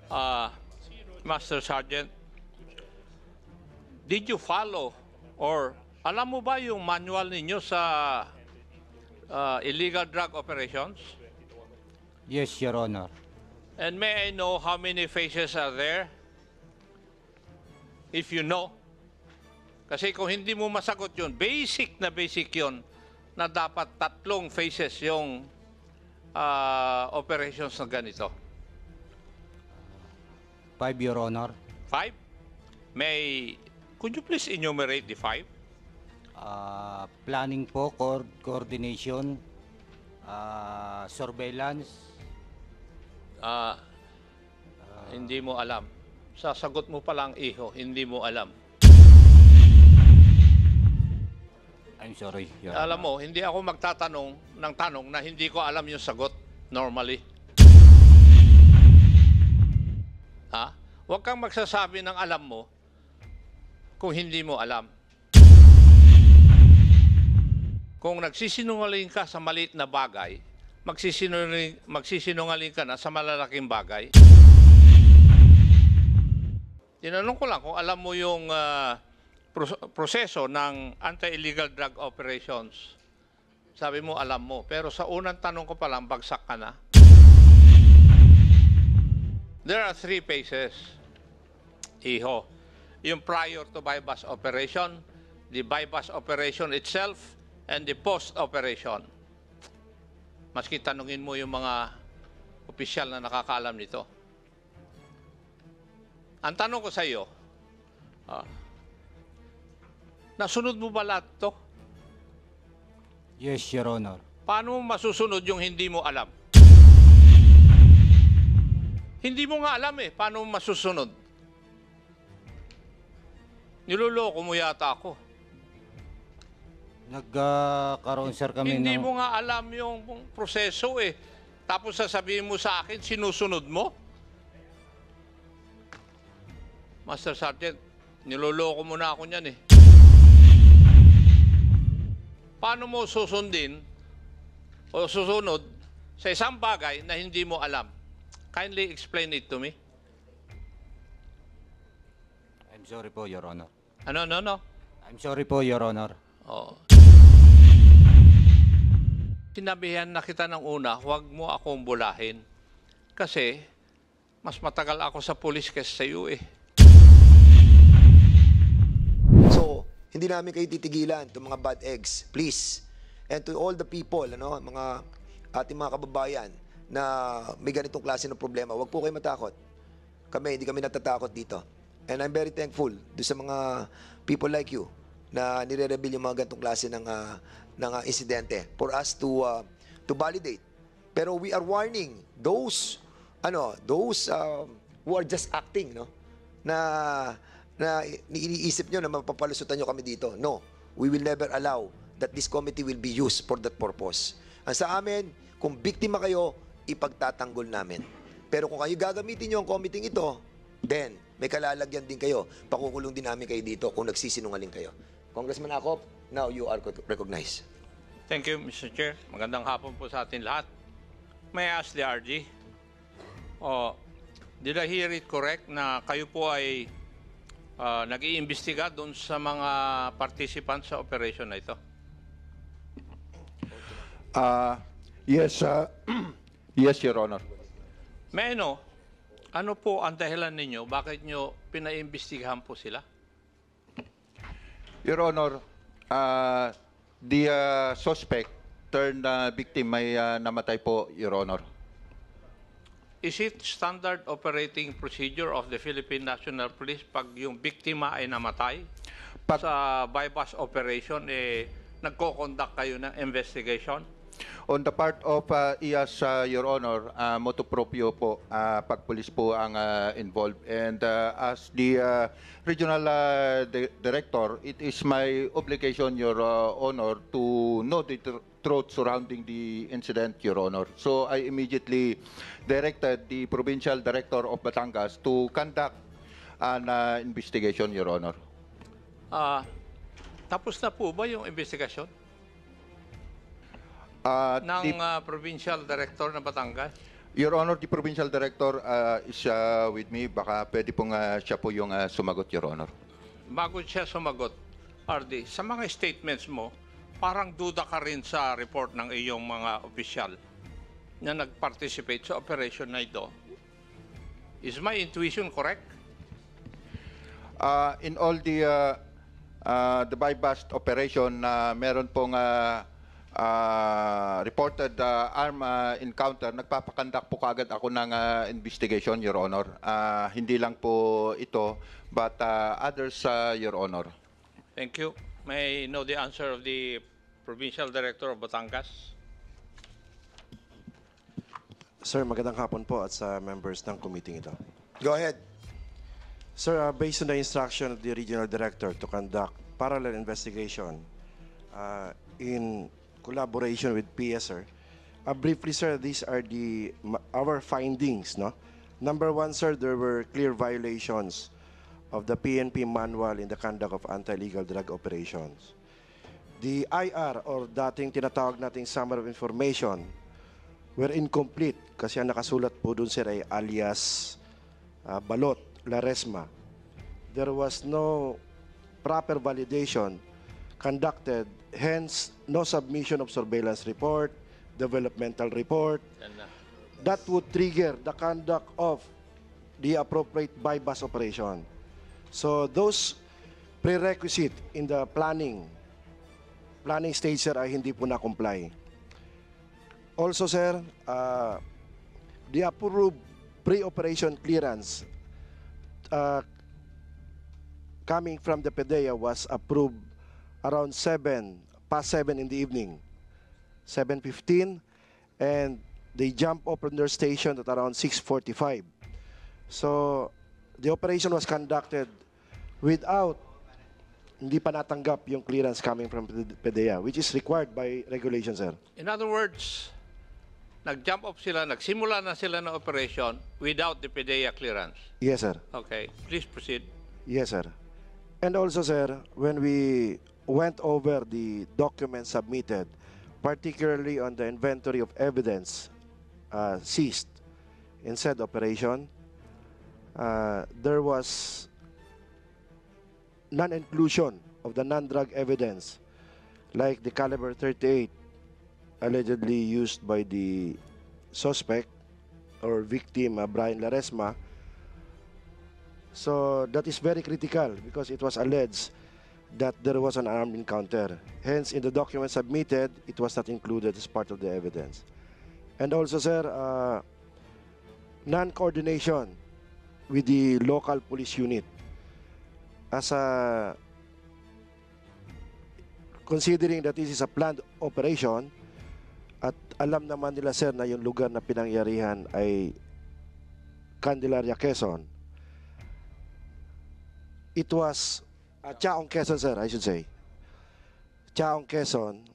Uh, Master Sergeant, did you follow or alam mo ba yung manual ninyo sa illegal drug operations? Yes, Your Honor. And may I know how many phases are there? If you know. Kasi kung hindi mo masagot yun, basic yun na dapat 3 phases yung operations na ganito. 5, Your Honor. 5? Could you please enumerate the 5? Planning po, coordination, surveillance. Hindi mo alam. Sasagot mo palang iho, hindi mo alam. I'm sorry, Your Alam Honor. mo, hindi ako magtatanong ng tanong na hindi ko alam yung sagot normally. Ha? Huwag kang magsasabi ng alam mo kung hindi mo alam. Kung nagsisinungaling ka sa maliit na bagay, magsisinungaling ka na sa malalaking bagay. Tinanong ko lang kung alam mo yung proseso ng anti-illegal drug operations. Sabi mo, alam mo. Pero sa unang tanong ko pa lang, bagsak ka na. There are 3 phases. Iho. Yung prior to bypass operation, the bypass operation itself, and the post-operation. Maski tanungin mo yung mga opisyal na nakakaalam nito. Ang tanong ko sa iyo, nasunod mo ba lahat to? Yes, Your Honor. Paano mo masusunod yung hindi mo alam? Hindi mo nga alam eh. Paano mo masusunod? Niloloko mo yata ako. Nagkaroon, sir, kami Hindi ng... mo nga alam yung proseso eh. Tapos sasabihin mo sa akin, sinusunod mo? Master Sergeant, niloloko mo na ako niyan eh. Paano mo susundin o susunod sa isang bagay na hindi mo alam? Kindly explain it to me. I'm sorry po, Your Honor. Ano? I'm sorry po, Your Honor. Oh. Sinabihan na kita ng una, huwag mo akong bulahin. Kasi, mas matagal ako sa pulis kaysa sa iyo eh. So, hindi namin kayo titigilan itong mga bad eggs. Please. And to all the people, mga ating mga kababayan na may ganitong klase ng problema, huwag po kayo matakot. Hindi kami natatakot dito. And I'm very thankful do sa mga people like you na nire-reveal yung mga ganitong klase ng insidente for us to validate. Pero we are warning those who are just acting, na iniisip nyo na mapapalusutan nyo kami dito. No, we will never allow that this committee will be used for that purpose. Ang sa amin, kung biktima kayo, ipagtatanggol namin. Pero kung kayo gagamitin nyo ang committee ito, then may kalalagyan din kayo. Pakukulong din namin kayo dito kung nagsisinungaling kayo. Congressman Acop, now you are recognized. Thank you, Mr. Chair. Magandang hapon po sa atin lahat. May I ask the RG? Did I hear it correct na kayo po ay nag-iimbestiga doon sa mga participants sa operation na ito? Yes, yes, Your Honor. May ano po ang dahilan ninyo? Bakit nyo pinaimbestigahan po sila? Your Honor, the suspect turned victim may namatay po, Your Honor. Is it standard operating procedure of the Philippine National Police pag yung biktima ay namatay? Sa bypass operation, nagko-conduct kayo ng investigation? On the part of IAS, Your Honor, motu proprio po, pag police po ang involved. And as the regional director, it is my obligation, Your Honor, to know the truth surrounding the incident, Your Honor. So I immediately directed the provincial director of Batangas to conduct an investigation, Your Honor. Tapos na po ba yung investigasyon? Ng provincial director ng Batangas? Your Honor, the Provincial Director is with me. Baka pwede pong siya po yung sumagot, Your Honor. Bago siya sumagot, RD, sa mga statements mo, parang duda ka rin sa report ng iyong mga opisyal na nag-participate sa operation na ito. Is my intuition correct? In all the buy-bust operation, meron pong reported arm encounter, nagpapakandak po kagad ako ng investigation, Your Honor. Hindi lang po ito, but others, Your Honor. Thank you. May I know the answer of the Provincial Director of Batangas? Sir, magandang hapon po at sa members ng committee ito. Go ahead. Sir, based on the instruction of the Regional Director to conduct parallel investigation in collaboration with PS, sir, briefly, sir, these are our findings. No? Number one, sir, there were clear violations of the PNP manual in the conduct of anti-illegal drug operations. The IR, or dating tinatawag nating summary of information, were incomplete kasi ang nakasulat po dun, sir, ay alias Balot, Laresma. There was no proper validation conducted, hence no submission of surveillance report, developmental report. That would trigger the conduct of the appropriate buy-bust operation. So those prerequisite in the planning stage, sir, ay hindi po na-comply. Also, sir, the approved pre-operation clearance coming from the PDEA was approved around past 7 in the evening, 7:15, and they jump off from their station at around 6:45. So the operation was conducted without, hindi pa natanggap yung clearance coming from PDEA, which is required by regulation, sir. In other words, nag-jump off sila, nagsimula na sila ng operation without the PDEA clearance. Yes, sir. Okay, please proceed. Yes, sir. And also, sir, when we went over the documents submitted, particularly on the inventory of evidence seized in said operation, there was non-inclusion of the non-drug evidence, like the caliber 38 allegedly used by the suspect or victim, Brian Laresma. So that is very critical because it was alleged that there was an armed encounter. Hence, in the document submitted, it was not included as part of the evidence. And also, sir, non-coordination with the local police unit. As considering that this is a planned operation, at alam naman nila, sir, na yung lugar na pinangyarihan ay Candelaria, Quezon. It was Chaong, Quezon, sir, I should say. Chaong, Quezon.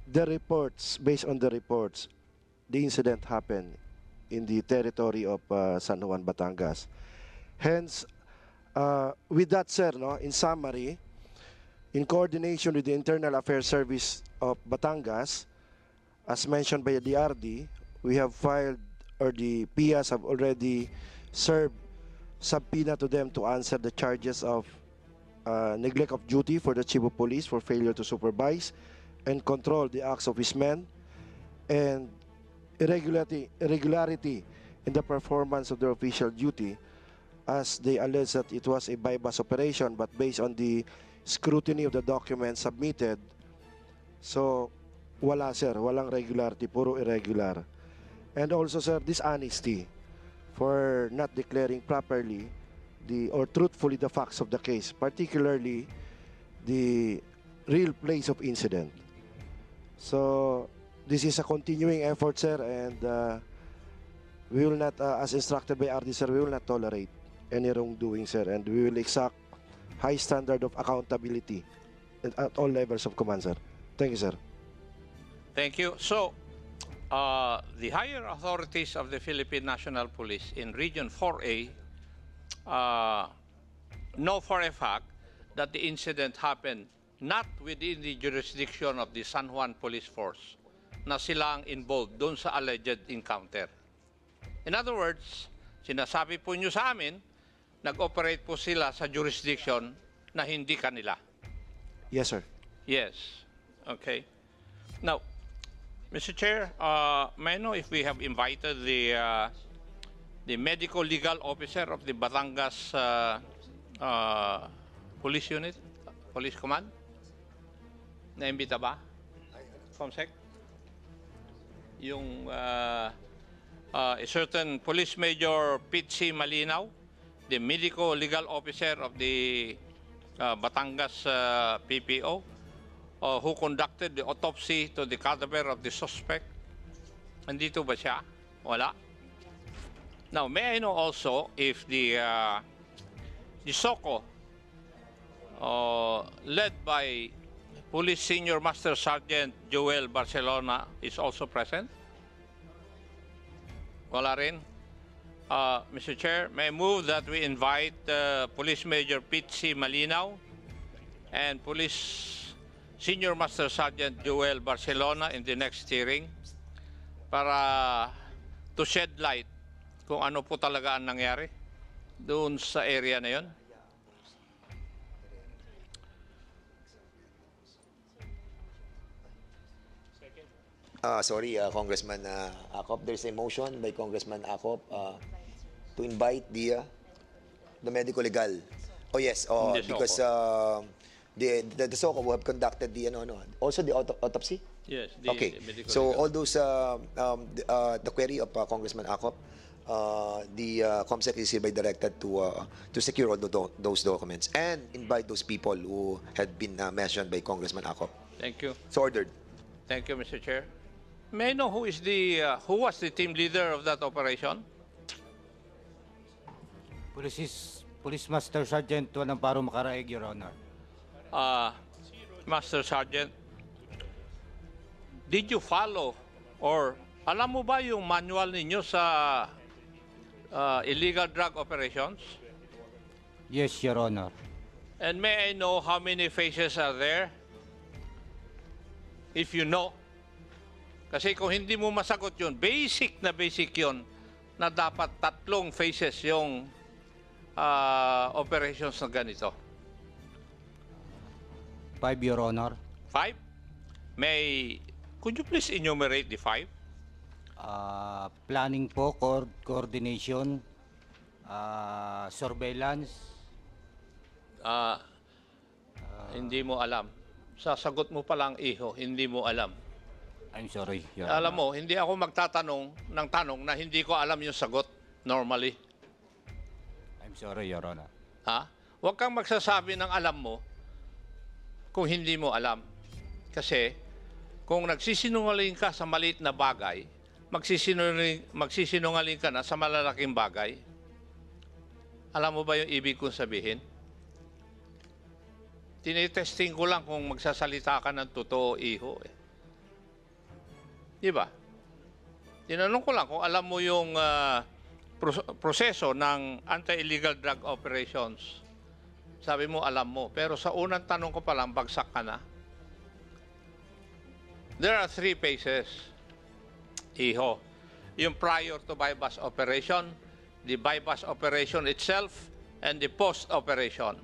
The reports, based on the reports, the incident happened in the territory of San Juan, Batangas. Hence, with that, sir, no, in summary, in coordination with the Internal Affairs Service of Batangas, as mentioned by the RD, we have filed, or the PIAs have already served subpoena to them to answer the charges of neglect of duty for the Chief of Police for failure to supervise and control the acts of his men, and irregularity in the performance of their official duty, as they allege that it was a buy-bust operation, but based on the scrutiny of the documents submitted, so wala, sir, walang regularity, puro irregular. And also, sir, dishonesty for not declaring properly or truthfully the facts of the case, particularly the real place of incident. So this is a continuing effort, sir, and we will not, as instructed by RD, sir, we will not tolerate any wrongdoing, sir, and we will exact high standard of accountability at all levels of command, sir. Thank you, sir. Thank you. So, the higher authorities of the Philippine National Police in Region 4A know for a fact that the incident happened not within the jurisdiction of the San Juan Police Force, na sila ang involved doon sa alleged encounter. In other words, sinasabi po nyo sa amin, nag-operate po sila sa jurisdiction na hindi kanila. Yes, sir. Yes. Okay. Now, Mr. Chair, may I know if we have invited the medical legal officer of the Batangas Police Unit, Police Command? Naimbita ba? Comsec? Yung a certain Police Major Pete C. Malinaw, the medical legal officer of the Batangas PPO, who conducted the autopsy to the cadaver of the suspect. Nandito ba siya? Wala. Now, may I know also if the SOCO, led by Police Senior Master Sergeant Joel Barcelona, is also present? Wala rin. Mr. Chair, may I move that we invite Police Major Pete C. Malinaw and Police Senior Master Sergeant Joel Barcelona in the next hearing para to shed light kung ano po talaga ang nangyari doon sa area na yon. Sorry, Congressman Acop. There's a motion by Congressman Acop to invite the medical legal. Oh yes, The because the SOCO have conducted the also the autopsy. Yes. Okay, the medical so legal. all those the query of Congressman Acop, the COMSEC is hereby directed to secure all those documents and invite those people who had been mentioned by Congressman Acop. Thank you. So ordered. Thank you, Mr. Chair. May I know who is who was the team leader of that operation? Police Master Sergeant Juan Amparo Macaraig, Your Honor. Master Sergeant, did you follow or alam mo ba yung manual ninyo sa illegal drug operations? Yes, Your Honor. And may I know how many phases are there? If you know. Kasi kung hindi mo masagot yun, basic yun na dapat 3 phases yung operations na ganito. 5, Your Honor. 5? Could you please enumerate the 5? Planning po, coordination, surveillance. Hindi mo alam. Sasagot mo pa lang, iho, hindi mo alam. I'm sorry, Your Honor. Alam mo, hindi ako magtatanong ng tanong na hindi ko alam yung sagot normally. I'm sorry, Your Honor. Ha? Huwag kang magsasabi ng alam mo kung hindi mo alam. Kasi kung nagsisinungaling ka sa maliit na bagay, magsisinungaling ka na sa malalaking bagay. Alam mo ba yung ibig kong sabihin? Tinitesting ko lang kung magsasalita ka ng totoo, iho. Di ba? Tinanong ko lang kung alam mo yung proseso ng anti-illegal drug operations. Sabi mo, alam mo. Pero sa unang tanong ko pa lang, bagsak ka na. There are 3 phases, iho. Yung prior to bypass operation, the bypass operation itself, and the post-operation.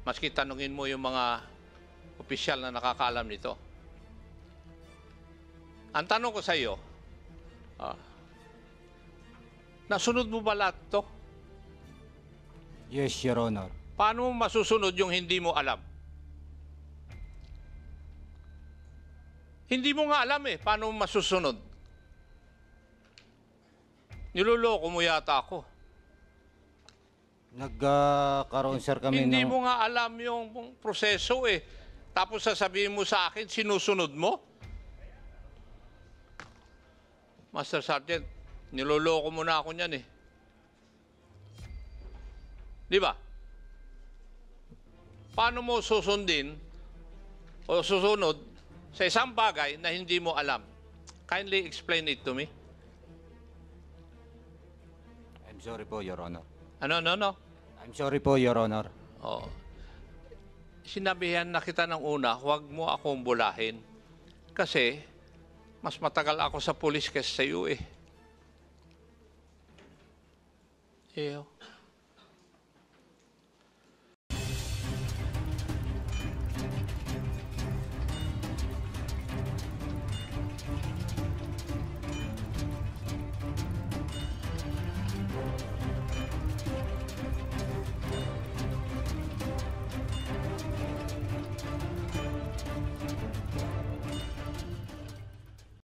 Maski tanungin mo yung mga opisyal na nakakaalam nito. Ang tanong ko sa iyo, nasunod mo ba lahat to? Yes, Your Honor. Paano mo masusunod yung hindi mo alam? Hindi mo nga alam paano mo masusunod? Niloloko mo yata ako. Nagkaroon, sir, kami Hindi ng... mo nga alam yung proseso Tapos sasabihin mo sa akin, sinusunod mo? Master Sergeant, niloloko mo na ako niyan Di ba? Paano mo susundin o susunod sa isang bagay na hindi mo alam? Kindly explain it to me. I'm sorry po, Your Honor. No. I'm sorry po, Your Honor. Oh. Sinabihan na kita ng una, huwag mo akong bulahin. Kasi, mas matagal ako sa pulis kaysa sa iyo Iho.